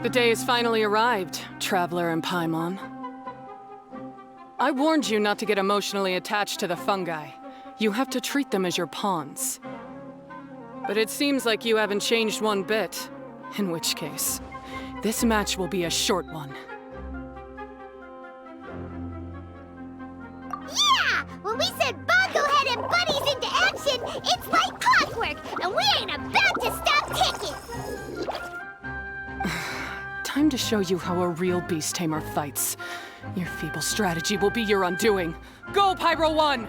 The day has finally arrived, Traveler and Paimon. I warned you not to get emotionally attached to the fungi. You have to treat them as your pawns. But it seems like you haven't changed one bit. In which case, this match will be a short one. Yeah! When we send Bongo Head and buddies into action, it's like clockwork, and we ain't about to stop ticking! Time to show you how a real beast tamer fights. Your feeble strategy will be your undoing. Go, Pyro 1!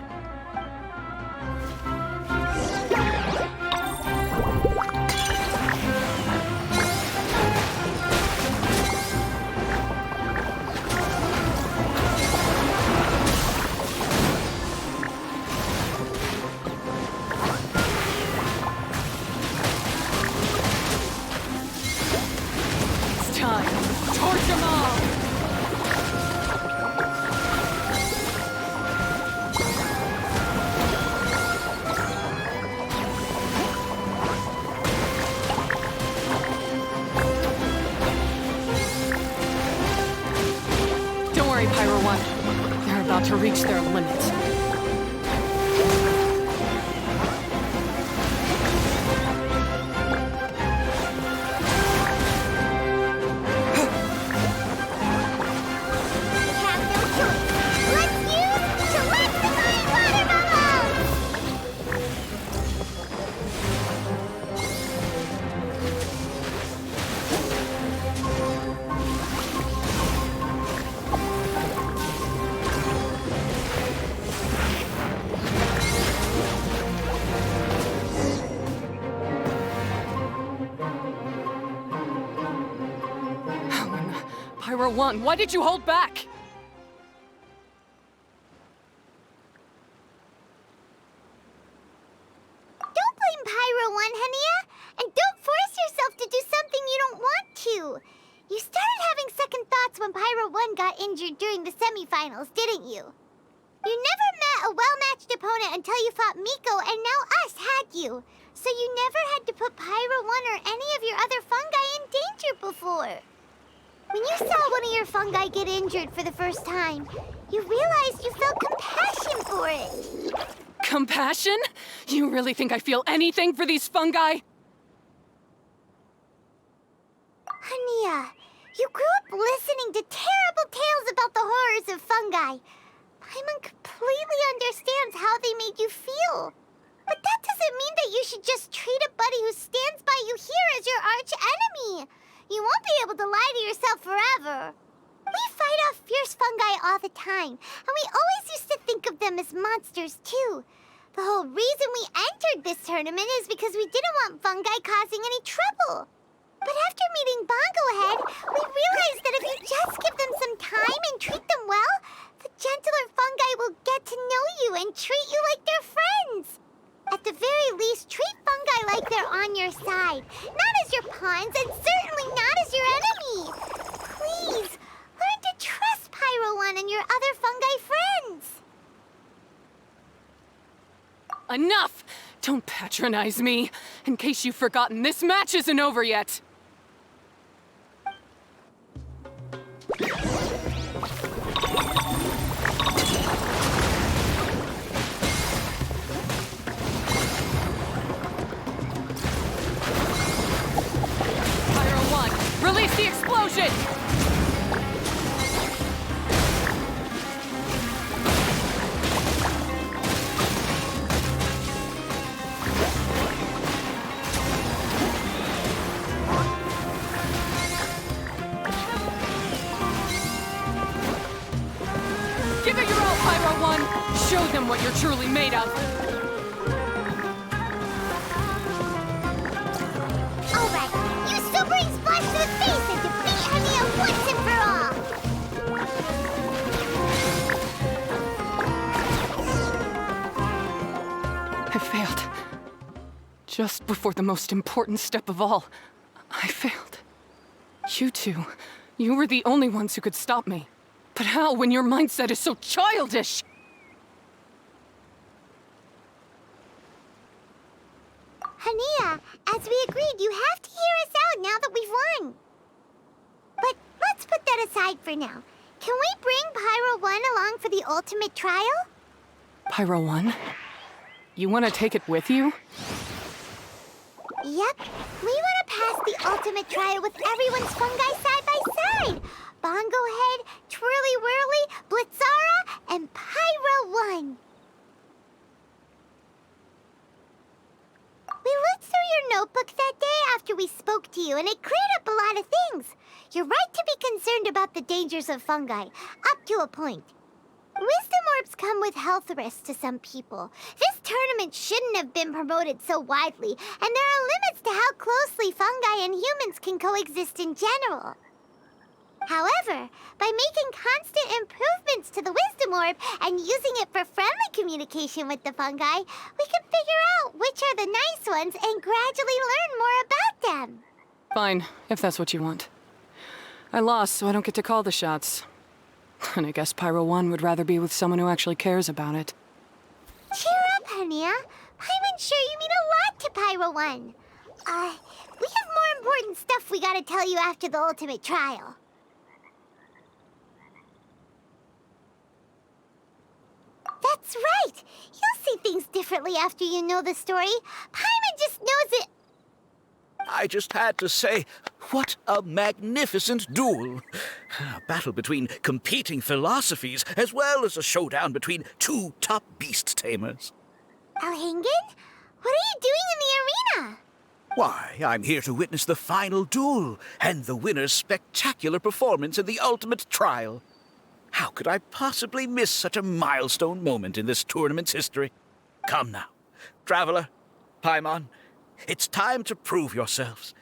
Pyro 1. They're about to reach their limit. Pyro 1, why did you hold back? Don't blame Pyro 1, Hania. And don't force yourself to do something you don't want to. You started having second thoughts when Pyro 1 got injured during the semifinals, didn't you? You never met a well-matched opponent until you fought Miko, and now us had you. So you never had to put Pyro 1 or any of your other fungi in danger before. When you saw one of your fungi get injured for the first time, you realized you felt compassion for it. Compassion? You really think I feel anything for these fungi? Hania, you grew up listening to terrible tales about the horrors of fungi. Paimon completely understands how they made you feel. But that doesn't mean that you should just treat a buddy who stands by you here as your arch enemy. You won't be able to lie to yourself forever. We fight off fierce fungi all the time, and we always used to think of them as monsters, too. The whole reason we entered this tournament is because we didn't want fungi causing any trouble. But after meeting Bongo Head, we realized that if you just give them some time and treat them well, the gentler fungi will get to know you and treat you like their friends. At the very least, treat fungi like they're on your side. Not as your pawns, and certainly not as your enemy. Please, learn to trust Pyro 1 and your other fungi friends. Enough! Don't patronize me. In case you've forgotten, this match isn't over yet. Pyro 1, release the explosion! you're truly made of. Alright, use Sobering Splash to the face and defeat Hania once and for all! I failed. Just before the most important step of all, I failed. You two, you were the only ones who could stop me. But how when your mindset is so childish? Hania, as we agreed, you have to hear us out now that we've won. But let's put that aside for now. Can we bring Pyro 1 along for the ultimate trial? Pyro 1? You want to take it with you? Yep. We want to pass the ultimate trial with everyone's fungi side by side. Bongo Head, Twirly Whirly, Blitzara, and Pyro 1. We looked through your notebook that day after we spoke to you, and it cleared up a lot of things. You're right to be concerned about the dangers of fungi, up to a point. Wisdom orbs come with health risks to some people. This tournament shouldn't have been promoted so widely, and there are limits to how closely fungi and humans can coexist in general. However, by making constant improvements to the Wisdom Orb and using it for friendly communication with the fungi, we can figure out which are the nice ones and gradually learn more about them. Fine, if that's what you want. I lost, so I don't get to call the shots. And I guess Pyro 1 would rather be with someone who actually cares about it. Cheer up, Hania. I'm sure you mean a lot to Pyro 1. We have more important stuff we gotta tell you after the ultimate trial. That's right! You'll see things differently after you know the story. Paimon just knows it. I just had to say, what a magnificent duel. A battle between competing philosophies, as well as a showdown between two top beast tamers. Alhingen? What are you doing in the arena? Why, I'm here to witness the final duel, and the winner's spectacular performance in the ultimate trial. How could I possibly miss such a milestone moment in this tournament's history? Come now, Traveler, Paimon, it's time to prove yourselves.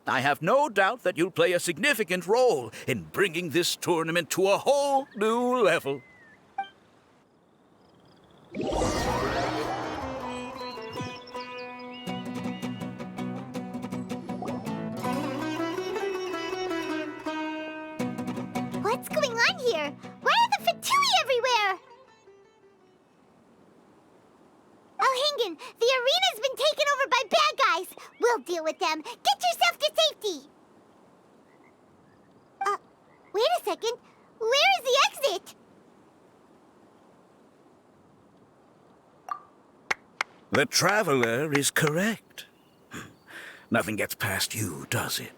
I have no doubt that you'll play a significant role in bringing this tournament to a whole new level. What's going on here? Why are the Fatui everywhere? Alhingen, the arena's been taken over by bad guys. We'll deal with them. Get yourself to safety. Wait a second. Where is the exit? The Traveler is correct. Nothing gets past you, does it?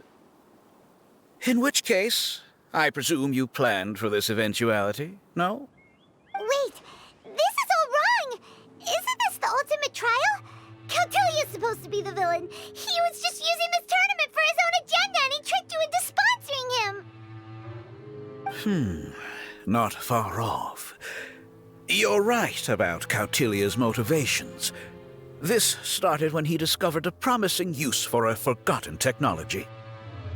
In which case, I presume you planned for this eventuality, no? Wait, this is all wrong. Isn't this the ultimate trial? Cautilia's supposed to be the villain. He was just using this tournament for his own agenda, and he tricked you into sponsoring him. Not far off. You're right about Cautilia's motivations. This started when he discovered a promising use for a forgotten technology.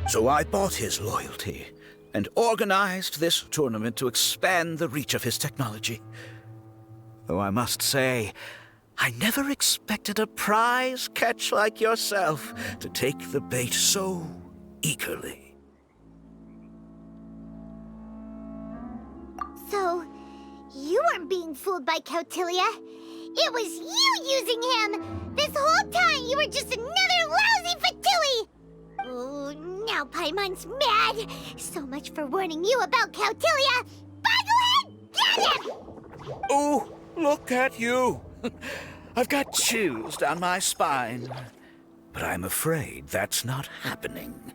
So I bought his loyalty and organized this tournament to expand the reach of his technology. Though I must say, I never expected a prize catch like yourself to take the bait so eagerly. So, you weren't being fooled by Cautilia. It was you using him! This whole time you were just another lousy Fatui! Oh, now Paimon's mad! So much for warning you about Cautilia! Boglehead, get him! Oh, look at you! I've got chills down my spine. But I'm afraid that's not happening.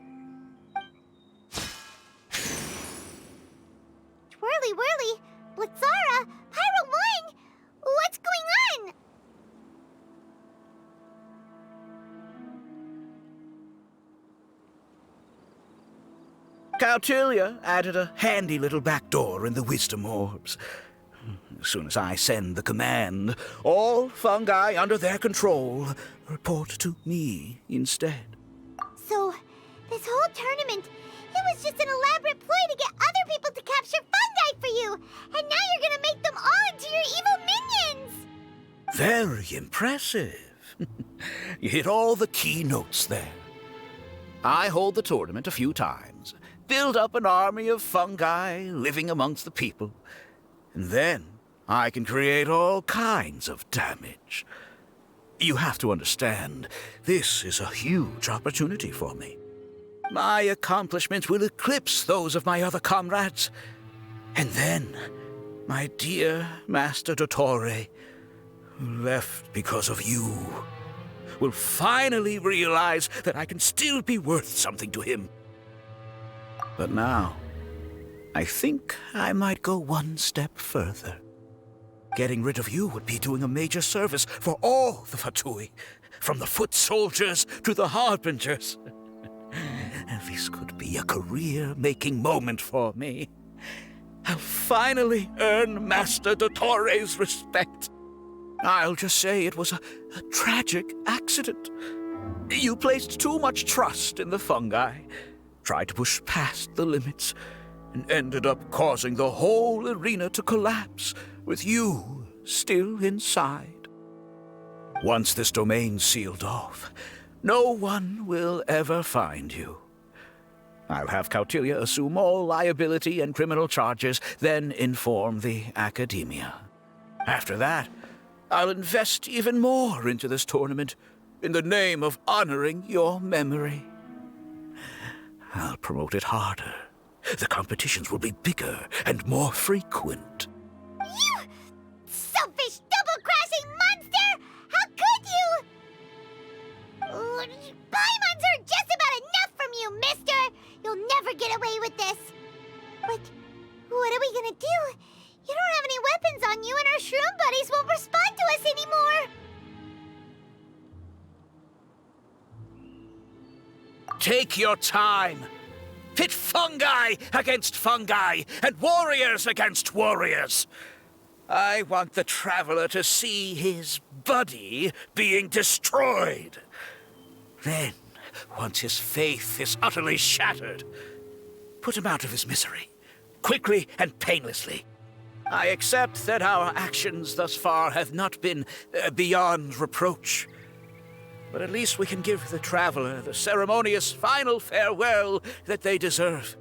Twirly Whirly, Blitzara, Pyro 1! What's going on? Cautilia added a handy little back door in the wisdom orbs. As soon as I send the command, all fungi under their control report to me instead. So, this whole tournament, it was just an elaborate ploy to get other people to capture fungi for you! And now you're gonna make them all into your evil minions! Very impressive. You hit all the key notes there. I hold the tournament a few times, build up an army of fungi living amongst the people, and then I can create all kinds of damage. You have to understand, this is a huge opportunity for me. My accomplishments will eclipse those of my other comrades. And then, my dear Master Dottore, who left because of you, will finally realize that I can still be worth something to him. But now, I think I might go one step further. Getting rid of you would be doing a major service for all the Fatui, from the foot soldiers to the harbingers. This could be a career-making moment for me. I'll finally earn Master Dottore's respect. I'll just say it was a tragic accident. You placed too much trust in the fungi, tried to push past the limits, and ended up causing the whole arena to collapse, with you still inside. Once this domain's sealed off, no one will ever find you. I'll have Cautilia assume all liability and criminal charges, then inform the Academia. After that, I'll invest even more into this tournament in the name of honoring your memory. I'll promote it harder. The competitions will be bigger and more frequent. You selfish, double-crashing monster! How could you? Paimons are just about enough from you, mister! You'll never get away with this. But what are we gonna do? You don't have any weapons on you, and our shroom buddies won't respond to us anymore. Take your time. Pit fungi against fungi, and warriors against warriors. I want the Traveler to see his buddy being destroyed. Then, once his faith is utterly shattered, put him out of his misery, quickly and painlessly. I accept that our actions thus far have not been beyond reproach. But at least we can give the Traveler the ceremonious final farewell that they deserve.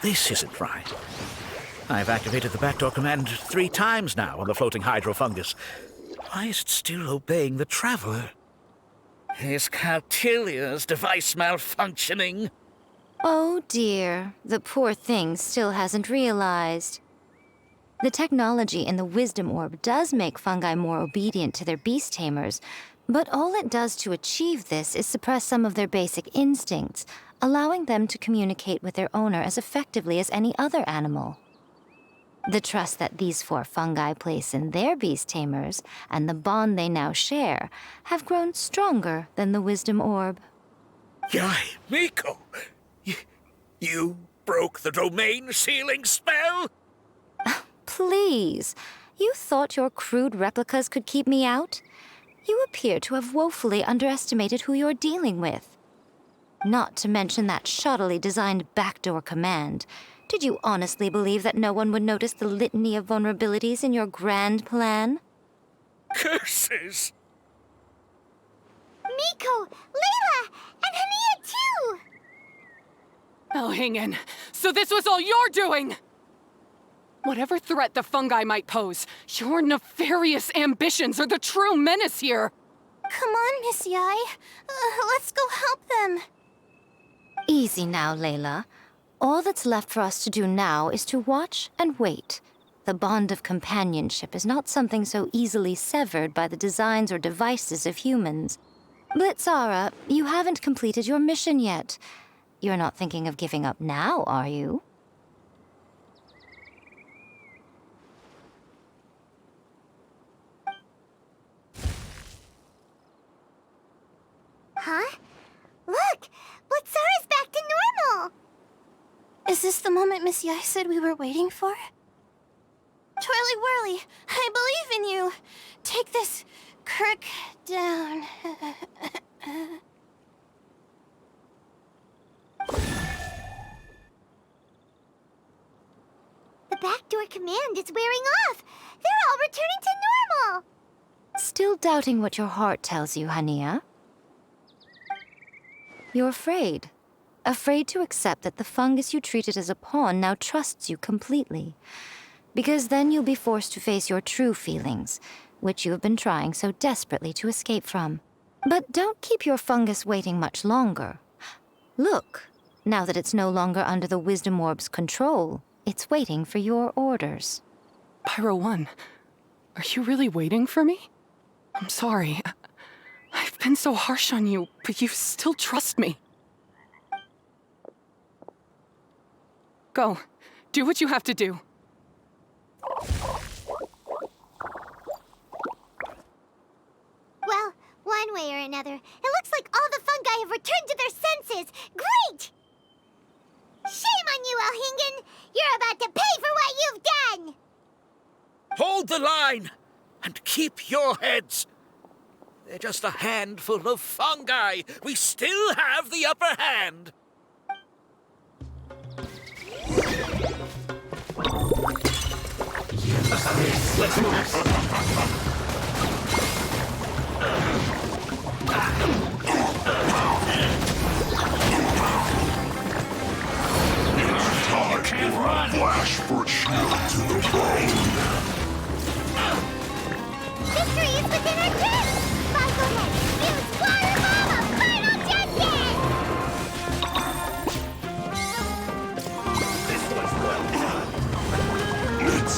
This isn't right. I've activated the backdoor command 3 times now on the floating hydrofungus. Why is it still obeying the Traveler? Is Cautilia's device malfunctioning? Oh dear, the poor thing still hasn't realized. The technology in the Wisdom Orb does make fungi more obedient to their beast tamers, but all it does to achieve this is suppress some of their basic instincts, allowing them to communicate with their owner as effectively as any other animal. The trust that these 4 fungi place in their beast tamers, and the bond they now share, have grown stronger than the Wisdom Orb. Yai, Miko! You broke the domain sealing spell? Please, you thought your crude replicas could keep me out? You appear to have woefully underestimated who you're dealing with. Not to mention that shoddily designed backdoor command. Did you honestly believe that no one would notice the litany of vulnerabilities in your grand plan? Curses! Miko, Layla, and Hania too! Oh, hang in. So this was all you're doing! Whatever threat the fungi might pose, your nefarious ambitions are the true menace here! Come on, Miss Yai. Let's go help them. Easy now, Layla. All that's left for us to do now is to watch and wait. The bond of companionship is not something so easily severed by the designs or devices of humans. Blitzara, you haven't completed your mission yet. You're not thinking of giving up now, are you? Huh? Look! Blitzara's back to normal! Is this the moment Miss Yai said we were waiting for? Twirly Whirly, I believe in you! Take this Kirk down. The backdoor command is wearing off! They're all returning to normal! Still doubting what your heart tells you, Hania? You're afraid. Afraid to accept that the fungus you treated as a pawn now trusts you completely. Because then you'll be forced to face your true feelings, which you have been trying so desperately to escape from. But don't keep your fungus waiting much longer. Look, now that it's no longer under the Wisdom Orb's control, it's waiting for your orders. Pyro 1, are you really waiting for me? I'm sorry. I've been so harsh on you, but you still trust me. Go. Do what you have to do. Well, one way or another, it looks like all the fungi have returned to their senses! Great! Shame on you, Elhingen! You're about to pay for what you've done! Hold the line and keep your heads. They're just a handful of fungi. We still have the upper hand. Let's move. Can't run. Flash for shield to the bone. Victory is within our grip! Go ahead, use Water Mama! Final Justice! This one's well. It's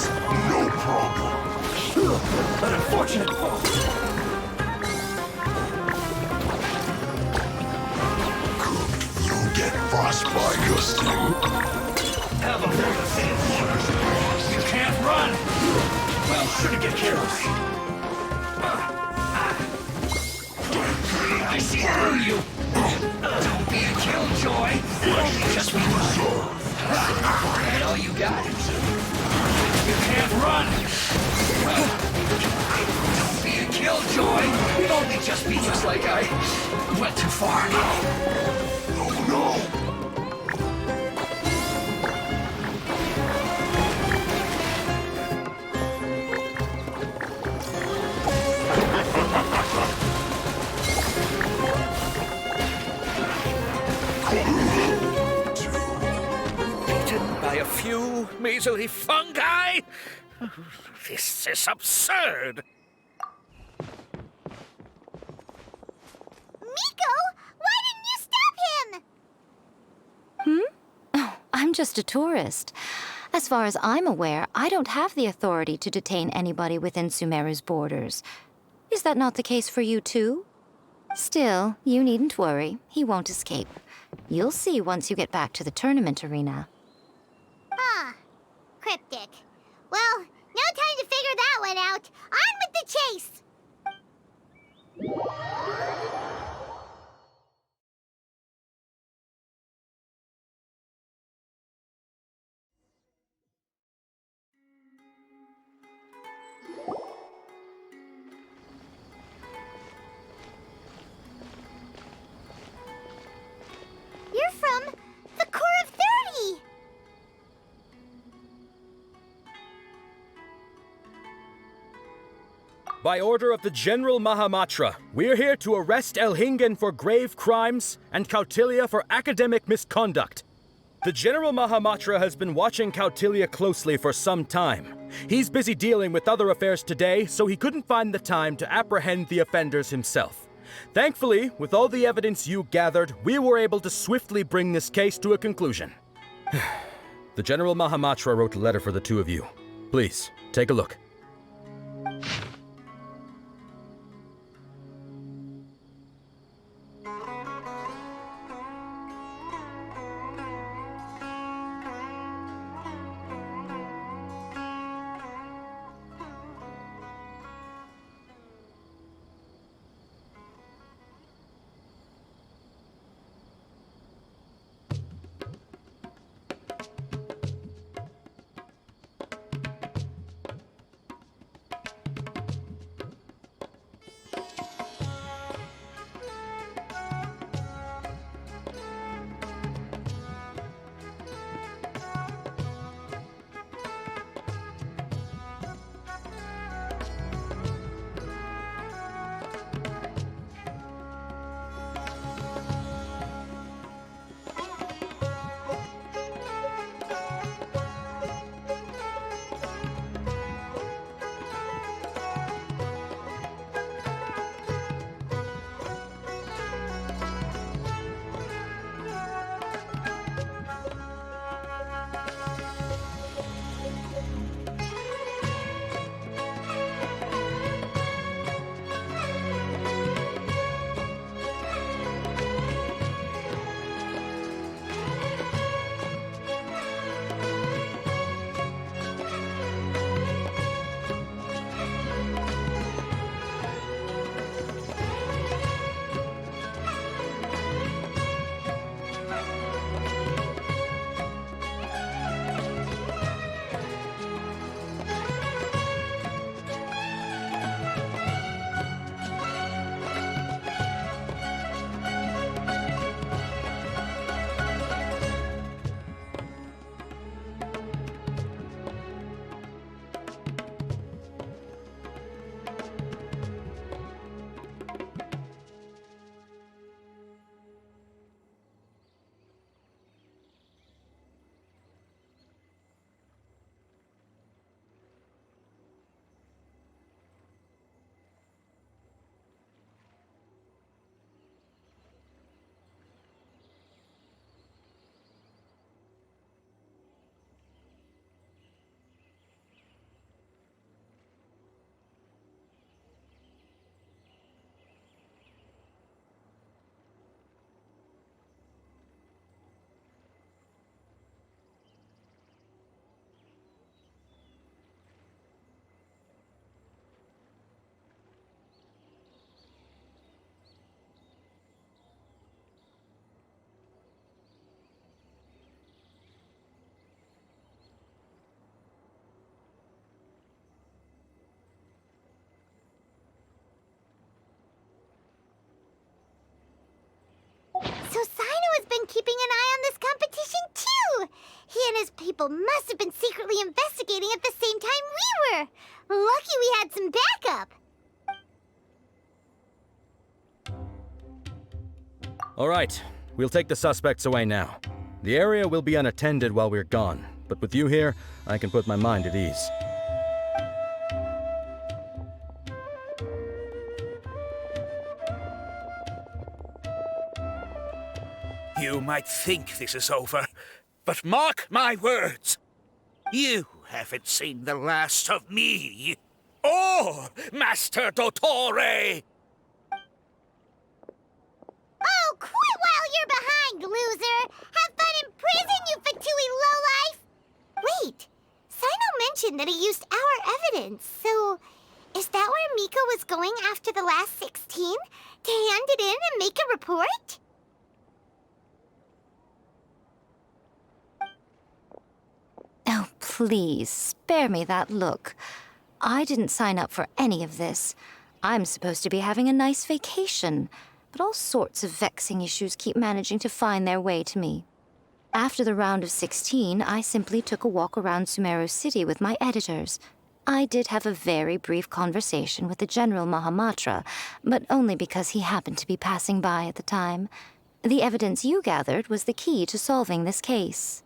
no problem. An unfortunate fall. Cooked, you'll get frostbite gusting. Have a very thin water. You can't run. Well, shouldn't get careless. I see through you. Don't be a killjoy. Just be and all you got. You can't run. Well, don't be a killjoy. You'd only just be just like I went too far. Oh no. By a few measly fungi? This is absurd. Miko, why didn't you stop him? Oh, I'm just a tourist. As far as I'm aware, I don't have the authority to detain anybody within Sumeru's borders. Is that not the case for you too? Still, you needn't worry. He won't escape. You'll see once you get back to the tournament arena. Cryptic. Well, no time to figure that one out. On with the chase! You're from the Core of 30! By order of the General Mahamatra, we're here to arrest Elhingen for grave crimes and Kautilya for academic misconduct. The General Mahamatra has been watching Kautilya closely for some time. He's busy dealing with other affairs today, so he couldn't find the time to apprehend the offenders himself. Thankfully, with all the evidence you gathered, we were able to swiftly bring this case to a conclusion. The General Mahamatra wrote a letter for the two of you. Please, take a look. So Sino has been keeping an eye on this competition too! He and his people must have been secretly investigating at the same time we were! Lucky we had some backup! All right, we'll take the suspects away now. The area will be unattended while we're gone, but with you here, I can put my mind at ease. You might think this is over, but mark my words. You haven't seen the last of me. Or Master Dottore! Oh, quit while you're behind, loser! Have fun in prison, you Fatui lowlife! Wait, Sino mentioned that he used our evidence, so is that where Mika was going after the last 16? To hand it in and make a report? Oh, please, spare me that look. I didn't sign up for any of this. I'm supposed to be having a nice vacation, but all sorts of vexing issues keep managing to find their way to me. After the round of 16, I simply took a walk around Sumeru City with my editors. I did have a very brief conversation with the General Mahamatra, but only because he happened to be passing by at the time. The evidence you gathered was the key to solving this case.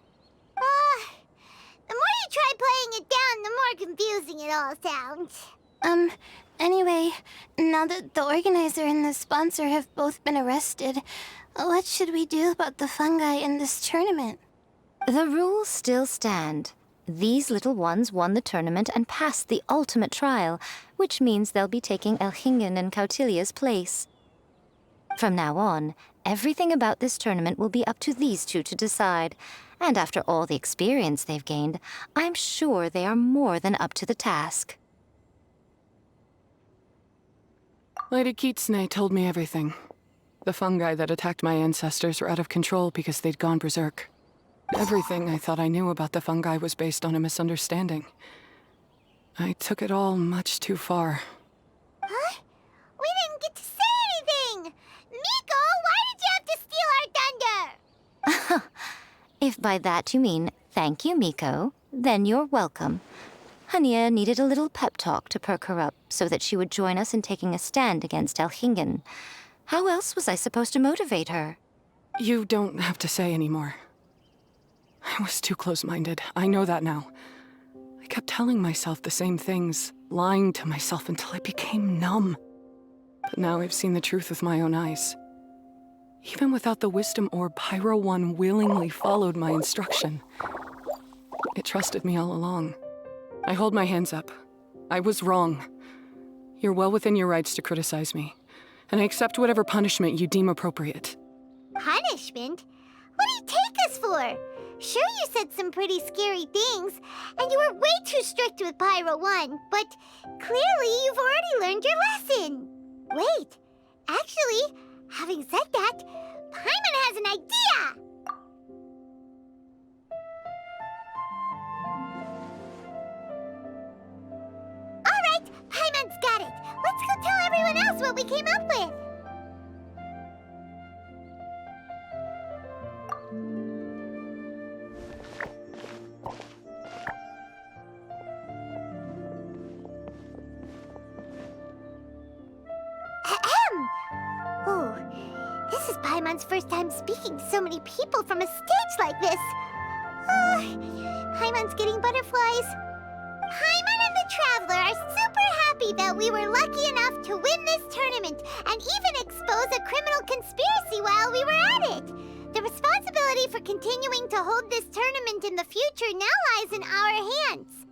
The more you try playing it down, the more confusing it all sounds. Anyway, now that the organizer and the sponsor have both been arrested, what should we do about the fungi in this tournament? The rules still stand. These little ones won the tournament and passed the ultimate trial, which means they'll be taking Elhingen and Cautilia's place. From now on, everything about this tournament will be up to these two to decide, and after all the experience they've gained, I'm sure they are more than up to the task. Lady Kitsune told me everything. The fungi that attacked my ancestors were out of control because they'd gone berserk. Everything I thought I knew about the fungi was based on a misunderstanding. I took it all much too far. Huh? We didn't get to say anything! Miko, why did you have to steal our thunder? If by that you mean thank you, Miko, then you're welcome. Hania needed a little pep talk to perk her up so that she would join us in taking a stand against Elhingen. How else was I supposed to motivate her? You don't have to say anymore. I was too close-minded. I know that now. I kept telling myself the same things, lying to myself until I became numb. But now I've seen the truth with my own eyes. Even without the wisdom orb, Pyro 1 willingly followed my instruction. It trusted me all along. I hold my hands up. I was wrong. You're well within your rights to criticize me, and I accept whatever punishment you deem appropriate. Punishment? What do you take us for? Sure, you said some pretty scary things, and you were way too strict with Pyro 1, but clearly you've already learned your lesson. Wait, actually, having said that, Paimon has an idea! Alright, Paimon's got it. Let's go tell everyone else what we came up with. This is Paimon's first time speaking to so many people from a stage like this. Paimon's getting butterflies. Paimon and the Traveler are super happy that we were lucky enough to win this tournament and even expose a criminal conspiracy while we were at it. The responsibility for continuing to hold this tournament in the future now lies in our hands.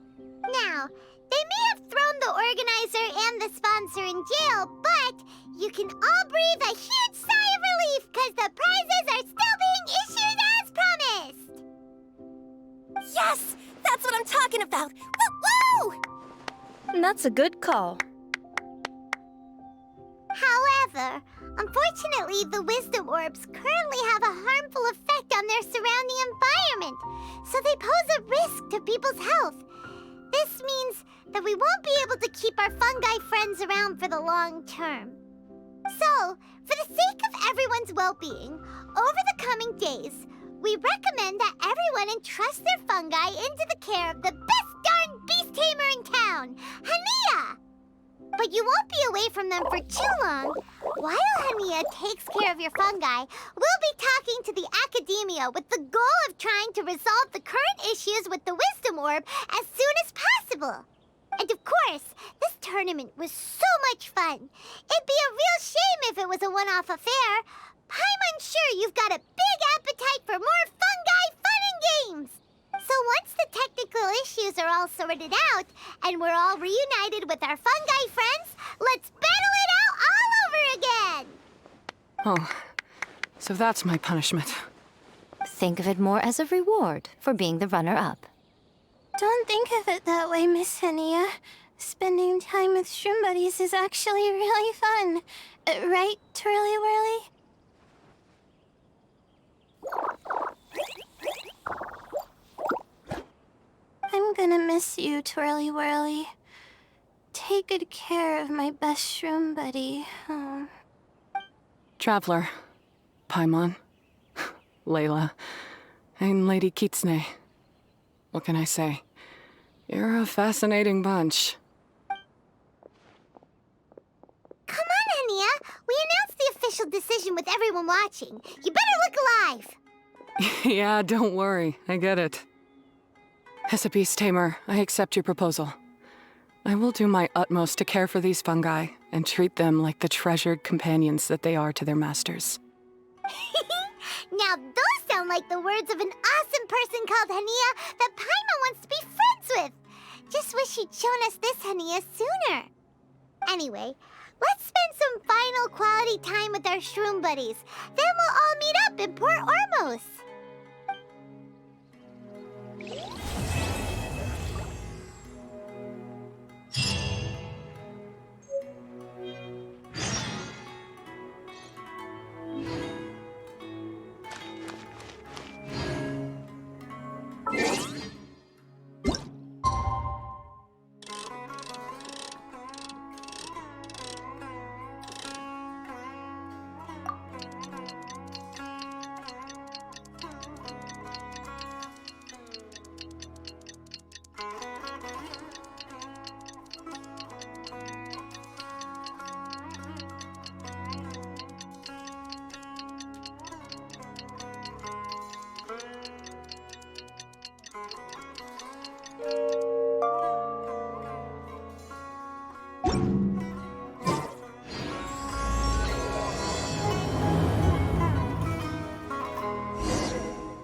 Now, they may have thrown the organizer and the sponsor in jail, but you can all breathe a huge sigh of relief because the prizes are still being issued as promised! Yes! That's what I'm talking about! Woo-woo! That's a good call. However, unfortunately, the wisdom orbs currently have a harmful effect on their surrounding environment, so they pose a risk to people's health. This means that we won't be able to keep our fungi friends around for the long term. So, for the sake of everyone's well-being, over the coming days, we recommend that everyone entrust their fungi into the care of the best darn beast tamer in town, Hania! But you won't be away from them for too long. While Hania takes care of your fungi, we'll be talking to the academia with the goal of trying to resolve the current issues with the wisdom orb as soon as possible. And of course, this tournament was so much fun. It'd be a real shame if it was a one-off affair. Paimon's sure you've got a big appetite for more fungi fun and games. So once the technical issues are all sorted out, and we're all reunited with our fungi friends, let's battle it out all over again! Oh, so that's my punishment. Think of it more as a reward for being the runner-up. Don't think of it that way, Miss Hania. Spending time with shroom buddies is actually really fun. Right, Twirly Whirly? I'm gonna miss you, Twirly Whirly. Take good care of my best shroom buddy. Oh. Traveler, Paimon, Layla, and Lady Kitsune. What can I say? You're a fascinating bunch. Come on, Hania. We announced the official decision with everyone watching. You better look alive. Yeah, don't worry. I get it. As a beast tamer, I accept your proposal. I will do my utmost to care for these fungi and treat them like the treasured companions that they are to their masters. Now those sound like the words of an awesome person called Hania that Paimon wants to be nuts with. Just wish he'd shown us this Hania sooner. Anyway, let's spend some final quality time with our shroom buddies. Then we'll all meet up in Port Ormos.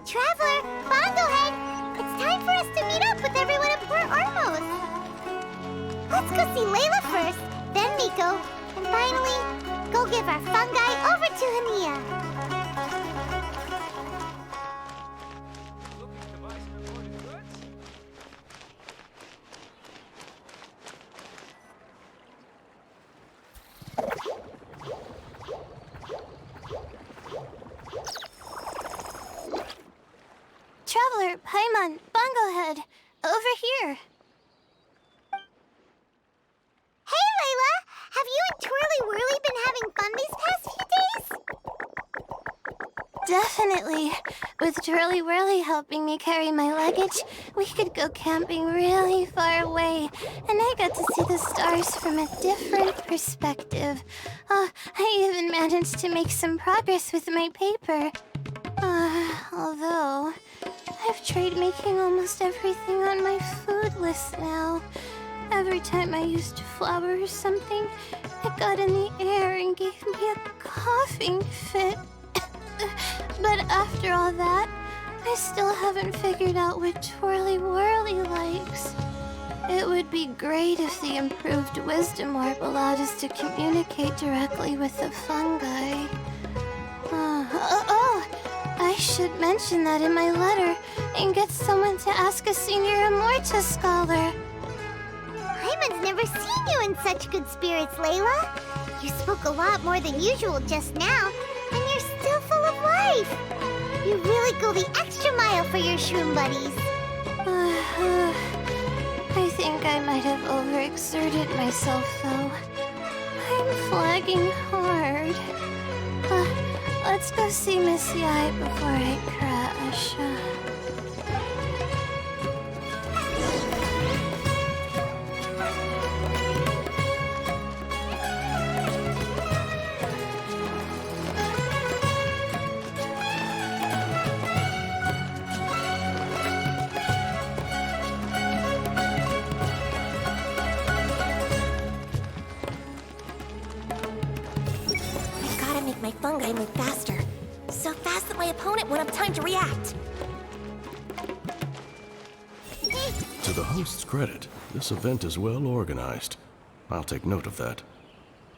Traveler, Bonglehead, it's time for us to meet up with everyone in Port Ormos. Let's go see Layla first, then Miko, and finally, go give our fungi over to Hania. Traveler, Paimon, Bonglehead, over here. Hey, Layla! Have you and Twirly Whirly been having fun these past few days? Definitely. With Twirly Whirly helping me carry my luggage, we could go camping really far away, and I got to see the stars from a different perspective. Oh, I even managed to make some progress with my paper. Although, I've tried making almost everything on my food list now. Every time I used flour or something, it got in the air and gave me a coughing fit. But after all that, I still haven't figured out what Twirly Whirly likes. It would be great if the improved wisdom orb allowed us to communicate directly with the fungi. I should mention that in my letter and get someone to ask a senior Immorta scholar. Paimon's never seen you in such good spirits, Layla. You spoke a lot more than usual just now, and you're still full of life. You really go the extra mile for your shroom buddies. I think I might have overexerted myself, though. I'm flagging hard. Let's go see Miss Yai before I crash. My fungi move faster. So fast that my opponent won't have time to react. To the host's credit, this event is well organized. I'll take note of that.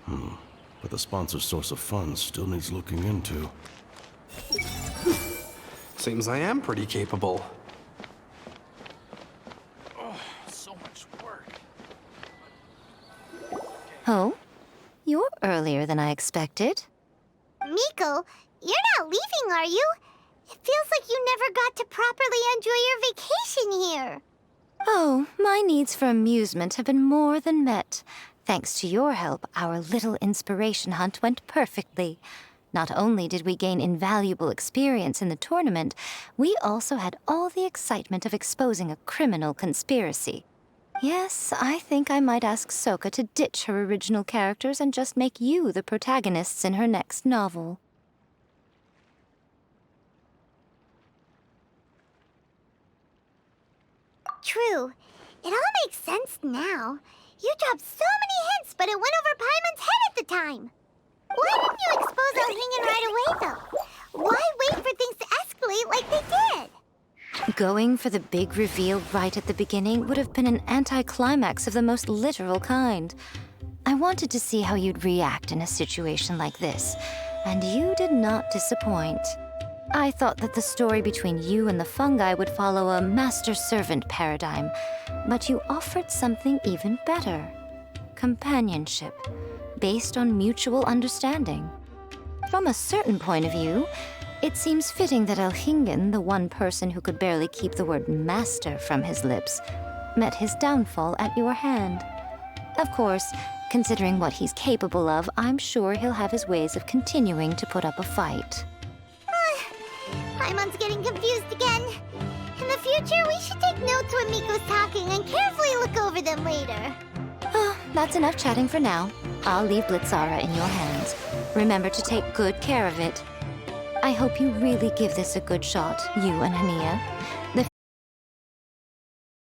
But the sponsor's source of funds still needs looking into. Seems I am pretty capable. Oh, so much work. Oh? You're earlier than I expected. Miko, you're not leaving, are you? It feels like you never got to properly enjoy your vacation here. Oh, my needs for amusement have been more than met. Thanks to your help, our little inspiration hunt went perfectly. Not only did we gain invaluable experience in the tournament, we also had all the excitement of exposing a criminal conspiracy. Yes, I think I might ask Sokka to ditch her original characters and just make you the protagonists in her next novel. True. It all makes sense now. You dropped so many hints, but it went over Paimon's head at the time. Why didn't you expose Alhingen right away, though? Why wait for things to escalate like they did? Going for the big reveal right at the beginning would have been an anticlimax of the most literal kind. I wanted to see how you'd react in a situation like this, and you did not disappoint. I thought that the story between you and the fungi would follow a master-servant paradigm, but you offered something even better. Companionship, based on mutual understanding. From a certain point of view, it seems fitting that Elhingen, the one person who could barely keep the word master from his lips, met his downfall at your hand. Of course, considering what he's capable of, I'm sure he'll have his ways of continuing to put up a fight. Paimon's getting confused again. In the future, we should take notes when Miko's talking and carefully look over them later. Oh, that's enough chatting for now. I'll leave Blitzara in your hands. Remember to take good care of it. I hope you really give this a good shot, you and Hania.